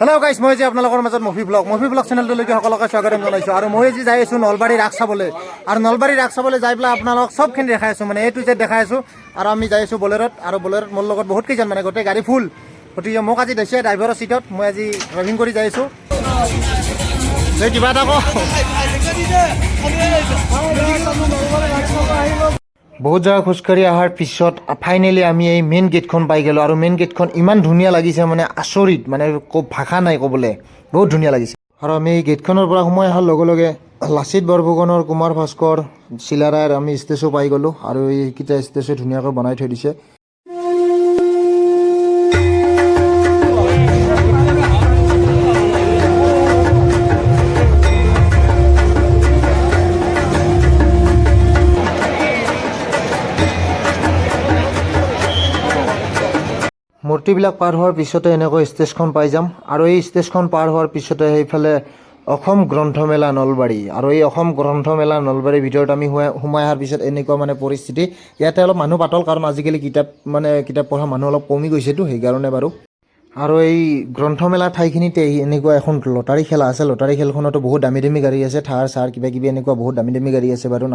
Hello' গাইছ, মই যে আপোনালোকৰ মাজত মফি ব্লগ চেনেলটোলৈকে সকলোকে স্বাগতম জনাইছোঁ। আৰু মই আজি যাই আছোঁ নলবাৰী ৰাস চাবলৈ। আৰু নলবাৰী ৰাস চাবলৈ যাই পেলাই আপোনালোকক চবখিনি দেখাই আছোঁ, মানে A to Z দেখাই আছোঁ। আৰু আমি যাই আছোঁ বলেৰত, আৰু বলেৰত মোৰ লগত বহুত কেইজন, মানে গোটেই গাড়ী ফুল। গতিকে মোক আজি দিছে ড্ৰাইভাৰৰ চিটত, মই আজি ড্ৰাইভিং কৰি যাই আছোঁ। কিবা এটা কওঁ, বহুত জেগা খোজকাঢ়ি অহাৰ পিছত ফাইনেলি আমি এই মেইন গেটখন পাই গ'লোঁ। আৰু মেইন গেটখন ইমান ধুনীয়া লাগিছে, মানে আচৰিত, মানে ভাষা নাই ক'বলৈ, বহুত ধুনীয়া লাগিছে। আৰু আমি এই গেটখনৰ পৰা সোমাই অহাৰ লগে লগে লাচিত বৰফুকনৰ, কুমাৰ ভাস্কৰ, চিলাৰায়ৰ আমি ষ্টেজো পাই গ'লোঁ। আৰু এইকেইটা ষ্টেজো ধুনীয়াকৈ বনাই থৈ দিছে। মূৰ্তিবিলাক পাৰ হোৱাৰ পিছতে এনেকৈ ষ্টেজখন পাই যাম। আৰু এই ষ্টেজখন পাৰ হোৱাৰ পিছতে সেইফালে অসম গ্ৰন্থমেলা নলবাৰী। আৰু এই অসম গ্ৰন্থমেলা নলবাৰীৰ ভিতৰত আমি সোমাই অহাৰ পিছত এনেকুৱা মানে পৰিস্থিতি, ইয়াতে অলপ মানুহ পাতল, কাৰণ আজিকালি কিতাপ পঢ়া মানুহ অলপ কমি গৈছেতো, সেইকাৰণে বাৰু। আৰু এই গ্ৰন্থমেলা ঠাইখিনিতে এনেকুৱা এখন লটাৰী খেলা আছে। লটাৰী খেলখনতো বহুত দামী দামী গাড়ী আছে, থাৰ চাৰ কিবা কিবি এনেকুৱা বহুত দামী দামী গাড়ী আছে বাৰু।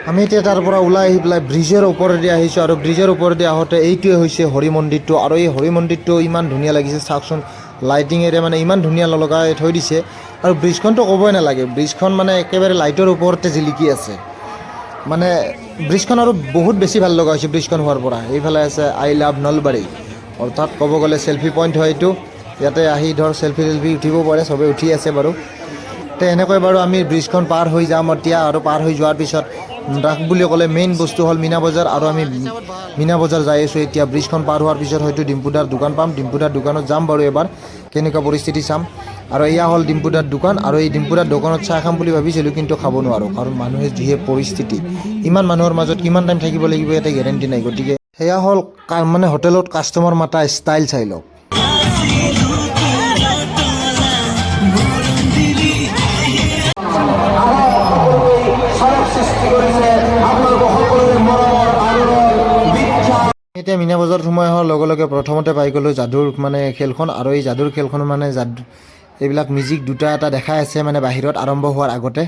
আমি এতিয়া তাৰ পৰা ওলাই আহি পেলাই ব্ৰিজৰ ওপৰেদি আহিছোঁ। আৰু ব্ৰিজৰ ওপৰেদি আহোঁতে এইটোৱে হৈছে হৰি মন্দিৰটো। আৰু এই হৰি মন্দিৰটো ইমান ধুনীয়া লাগিছে, চাওকচোন, লাইটিঙেৰে মানে ইমান ধুনীয়া লগাই থৈ দিছে। আৰু ব্ৰিজখনটো ক'বই নালাগে, ব্ৰিজখন মানে একেবাৰে লাইটৰ ওপৰতে জিলিকি আছে। মানে ব্ৰিজখন আৰু বহুত বেছি ভাল লগা হৈছে ব্ৰিজখন হোৱাৰ পৰা। এইফালে আছে আই লাভ নলবাৰী, অৰ্থাৎ ক'ব গ'লে চেল্ফি পইণ্ট হয় এইটো। ইয়াতে আহি ধৰ চেল্ফি উঠিব পাৰে, চবেই উঠি আছে বাৰু। তো এনেকৈ বাৰু আমি ব্ৰিজখন পাৰ হৈ যাম এতিয়া। আৰু পাৰ হৈ যোৱাৰ পিছত ৰাস বুলি ক'লে মেইন বস্তু হ'ল মীনা বজাৰ। আৰু আমি মীনা বজাৰ যাই আছোঁ এতিয়া। ব্ৰিজখন পাৰ হোৱাৰ পিছত হয়তো ডিম্পুদাৰ দোকান পাম। ডিম্পুদাৰ দোকানত যাম বাৰু এবাৰ, কেনেকুৱা পৰিস্থিতি চাম। আৰু এয়া হ'ল ডিম্পুদাৰ দোকান। আৰু এই ডিম্পুদাৰ দোকানত চাহ খাম বুলি ভাবিছিলোঁ, কিন্তু খাব নোৱাৰোঁ, কাৰণ মানুহে যিহে পৰিস্থিতি, ইমান মানুহৰ মাজত কিমান টাইম থাকিব লাগিব ইয়াতে গেৰেণ্টি নাই। গতিকে সেয়া হ'ল মানে হোটেলত কাষ্টমাৰ মাতা ষ্টাইল, চাই লওক। এতিয়া মীনা বজাৰত সোমাই অহাৰ লগে লগে প্ৰথমতে পাই গ'লোঁ যাদুৰ মানে খেলখন। আৰু এই যাদুৰ খেলখন মানে এইবিলাক মিউজিক দুটা এটা দেখাই আছে, মানে বাহিৰত আৰম্ভ হোৱাৰ আগতে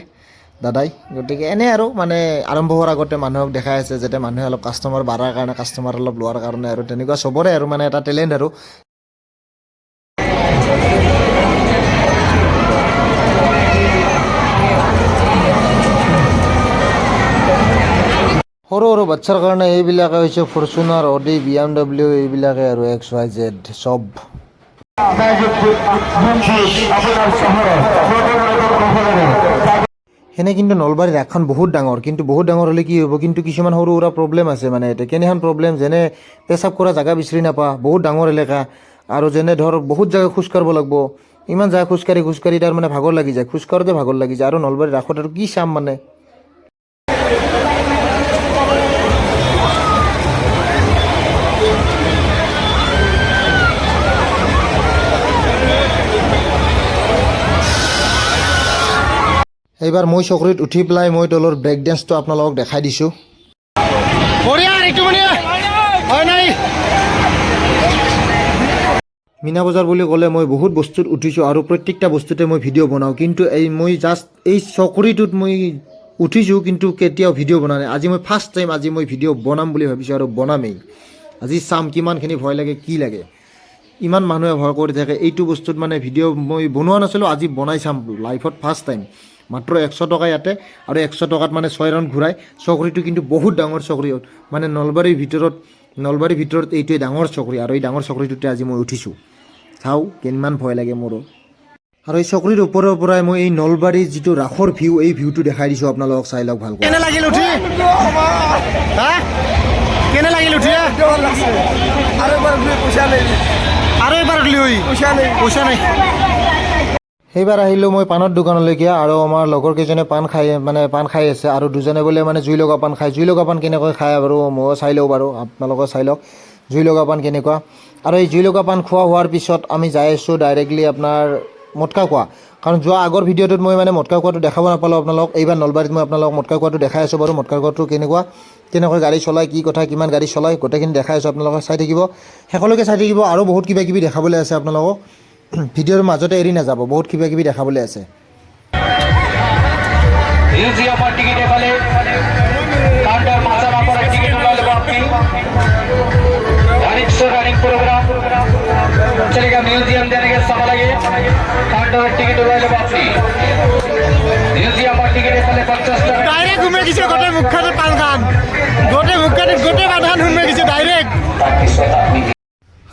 দাদাই। গতিকে এনেই আৰু মানে আৰম্ভ হোৱাৰ আগতে মানুহক দেখাই আছে, যাতে মানুহে অলপ কাষ্টমাৰ বাঢ়াৰ কাৰণে, কাষ্টমাৰ অলপ লোৱাৰ কাৰণে, আৰু তেনেকুৱা চবৰে আৰু মানে এটা টেলেণ্ট আৰু। সৰু সৰু বাচ্ছাৰ কাৰণে এইবিলাকে হৈছে ফৰ্চুনাৰ, অডি, BMW, এইবিলাকে আৰু XYZ চব। সেনে কিন্তু নলবাৰীৰ ৰাসখন বহুত ডাঙৰ, কিন্তু বহুত ডাঙৰ হ'লে কি হ'ব, কিন্তু কিছুমান সৰু সুৰা প্ৰব্লেম আছে। মানে এতিয়া কেনেখন প্ৰব্লেম, যেনে পেচাব কৰা জেগা বিচাৰি নাপা, বহুত ডাঙৰ এলেকা। আৰু যেনে ধৰ বহুত জেগা খোজকাঢ়িব লাগিব, ইমান জেগা খোজকাঢ়ি তাৰ মানে ভাগৰ লাগি যায়, খোজকাঢ়োতে ভাগৰ লাগি যায়। আৰু নলবাৰীৰ ৰাসত আৰু কি চাম মানে। এইবাৰ মই চকৰিত উঠি পেলাই মই তলৰ ব্ৰেক ডেন্সটো আপোনালোকক দেখাই দিছোঁ। মীনা বজাৰ বুলি ক'লে মই বহুত বস্তুত উঠিছোঁ, আৰু প্ৰত্যেকটা বস্তুতে মই ভিডিঅ' বনাওঁ। কিন্তু মই জাষ্ট এই চকৰিটোত মই উঠিছোঁ, কিন্তু কেতিয়াও ভিডিঅ' বনোৱা নাই। আজি মই ফাৰ্ষ্ট টাইম আজি মই ভিডিঅ' বনাম বুলি ভাবিছোঁ, আৰু বনামেই। আজি চাম কিমানখিনি ভয় লাগে, কি লাগে। ইমান মানুহে ভয় কৰি থাকে এইটো বস্তুত, মানে ভিডিঅ' মই বনোৱা নাছিলোঁ, আজি বনাই চাম লাইফত ফাৰ্ষ্ট টাইম। মাত্ৰ 100 টকা ইয়াতে, আৰু 100 টকাত মানে 6 ৰাউণ্ড ঘূৰাই। চকৰিটো কিন্তু বহুত ডাঙৰ চকৰি, মানে নলবাৰীৰ ভিতৰত এইটোৱে ডাঙৰ চকৰি। আৰু এই ডাঙৰ চকৰিটোতে আজি মই উঠিছোঁ। চাওঁ কিমান ভয় লাগে মোৰো। আৰু এই চকৰিৰ ওপৰৰ পৰাই মই এই নলবাৰীৰ যিটো ৰাসৰ ভিউ এই ভিউটো দেখাই দিছোঁ আপোনালোকক চাই লওক ভালকৈ। কেনে লাগিল উঠি? হা কেনে লাগিল উঠি? আৰু এবাৰ পইচা নাই। সেইবাৰ আহিলোঁ মই পাণৰ দোকানলৈকে আৰু আমাৰ লগৰ কেইজনে পাণ খাই আছে আৰু দুজনে বোলে জুই লগা পাণ খায়। জুই লগা পাণ কেনেকৈ খায় বাৰু ময়ো চাই লওঁ বাৰু, আপোনালোকে চাই লওক জুই লগা পাণ কেনেকুৱা। আৰু এই জুই লগা পাণ খোৱা হোৱাৰ পিছত আমি যাই আছোঁ ডাইৰেক্টলি আপোনাৰ মটকা খোৱা, কাৰণ যোৱা আগৰ ভিডিঅ'টোত মই মটকা খোৱাটো দেখাব নাপালোঁ আপোনালোকক। এইবাৰ নলবাৰীত মই আপোনালোকক মটকা খোৱাটো দেখাই আছোঁ বাৰু। মটকা খোৱাটো কেনেকৈ গাড়ী চলায়, কি কথা, কিমান গাড়ী চলায়, গোটেইখিনি দেখাই আছোঁ। আপোনালোকে চাই থাকিব, শেষলৈকে চাই থাকিব। আৰু বহুত কিবা কিবি দেখাবলৈ আছে আপোনালোকক, ভিডিঅ'ৰ মাজতে এৰি নাযাব, বহুত কিবা কিবি দেখাবলৈ আছে।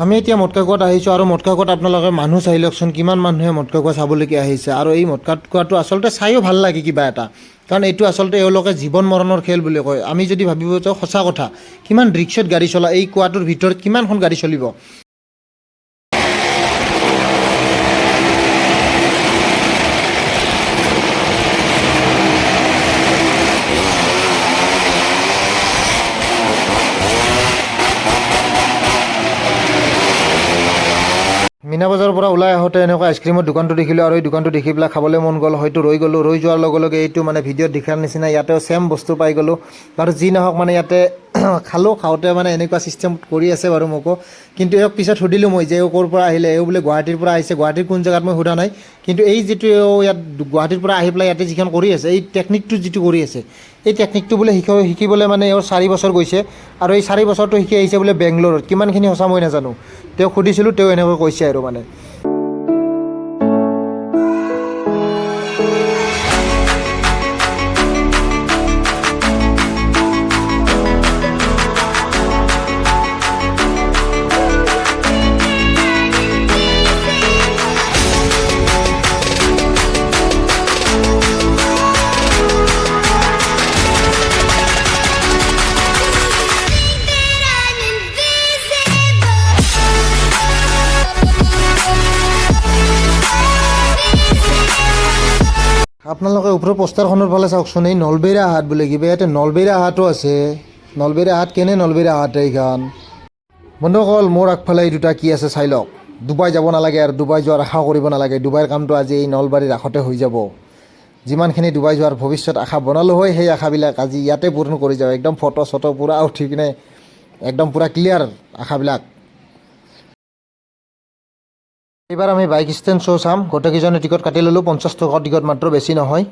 আমি এতিয়া মটকা খোৱাত আহিছোঁ আৰু মটকা খোৱাত আপোনালোকে মানুহ চাই লওকচোন, কিমান মানুহে মটকা খোৱা চাবলৈকে আহিছে। আৰু এই মটকা খোৱাটো আচলতে চাইও ভাল লাগে কিবা এটা, কাৰণ এইটো আচলতে এওঁলোকে জীৱন মৰণৰ খেল বুলি কয়। আমি যদি ভাবিব যাওঁ সঁচা কথা, কিমান ৰিক্সত গাড়ী চলা, এই কোৱাটোৰ ভিতৰত কিমানখন গাড়ী চলিব। মিনা বজাৰৰ পৰা ওলাই আহোঁতে এনেকুৱা আইচক্ৰীমৰ দোকানটো দেখিলোঁ আৰু এই দোকানটো দেখি পেলাই খাবলৈ মন গ'ল, হয়তো ৰৈ গ'লোঁ। ৰৈ যোৱাৰ লগে লগে এইটো ভিডিঅ'ত দেখাৰ নিচিনা ইয়াতেও ছেম বস্তু পাই গ'লোঁ। বাৰু যি নহওক ইয়াতে খালোঁ। খাওঁতে এনেকুৱা ছিষ্টেম কৰি আছে বাৰু মোকো, কিন্তু এওক পিছত সুধিলোঁ মই যে এওঁ ক'ৰ পৰা আহিলে। এওঁ বোলে গুৱাহাটীৰ পৰা আহিছে। গুৱাহাটীৰ কোন জেগাত মই সোধা নাই, কিন্তু এই যিটো এওঁ ইয়াত গুৱাহাটীৰ পৰা আহি পেলাই ইয়াতে যিখন কৰি আছে, এই টেকনিকটো যিটো কৰি আছে, এই টেকনিকটো বোলে শিকিবলৈ এওঁ 4 বছৰ গৈছে আৰু এই 4 বছৰটো শিকি আহিছে বোলে বেংগলোৰত। কিমানখিনি সঁচা মই নাজানো, তেওঁক সুধিছিলোঁ, তেওঁ এনেকৈ কৈছে আৰু আপোনালোকে ওপৰৰ পোষ্টাৰখনৰ ফালে চাওকচোন, এই নলবেইৰা হাট বোলে কিবা, ইয়াতে নলবেইৰা হাটো আছে। নলবেইৰা হাট কেনে নলবেইৰা হাট এইখন। বন্ধুসকল মোৰ আগফালে এই দুটা কি আছে চাই লওক। ডুবাই যাব নালাগে আৰু ডুবাই যোৱাৰ আশা কৰিব নালাগে। ডুবাইৰ কামটো আজি এই নলবাৰীৰ ৰাসতে হৈ যাব। যিমানখিনি ডুবাই যোৱাৰ ভৱিষ্যত আশা বনালোঁ হয়, সেই আশাবিলাক আজি ইয়াতে পূৰণ কৰি যাওঁ। একদম ফটো চটো পূৰা উঠি কিনে একদম পূৰা ক্লিয়াৰ আশাবিলাক। এইবাৰ আমি বাইক ষ্টেণ্ড শ্ব' চাম। গোটেইকেইজনে টিকট কাটি ল'লোঁ, 50 টকা টিকট মাত্ৰ, বেছি নহয়।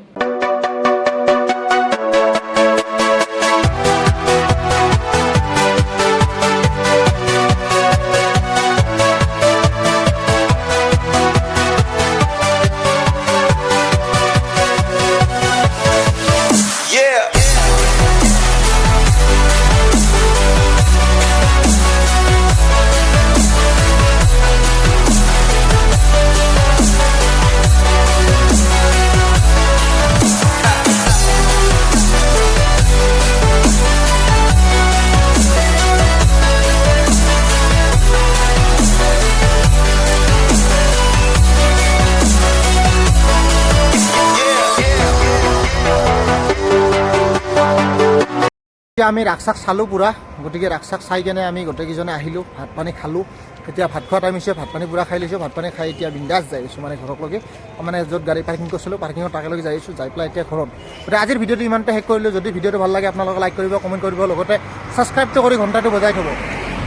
আমি ৰাস চালোঁ পূৰা, গতিকে ৰাস চাই কেনে আমি গোটেইকেইজনে আহিলোঁ, ভাত পানী খালোঁ। এতিয়া ভাত খোৱা টাইম হৈছে, ভাত পানী পূৰা খাই লৈছোঁ। ভাত পানী খাই এতিয়া বিন্দাছ যাই আছোঁ ঘৰকলৈকে, য'ত গাড়ী পাৰ্কিং কৰিছিলোঁ, পাৰ্কিঙৰ তালৈকে যাই আছোঁ, যাই পেলাই এতিয়া ঘৰত। গতিকে আজিৰ ভিডিঅ'টো ইমানতে শেষ কৰিলোঁ। যদি ভিডিঅ'টো ভাল লাগে আপোনালোকে লাইক কৰিব, কমেণ্ট কৰিব, লগতে ছাবস্ক্ৰাইবটো কৰি ঘণ্টাটো বজাই থ'ব।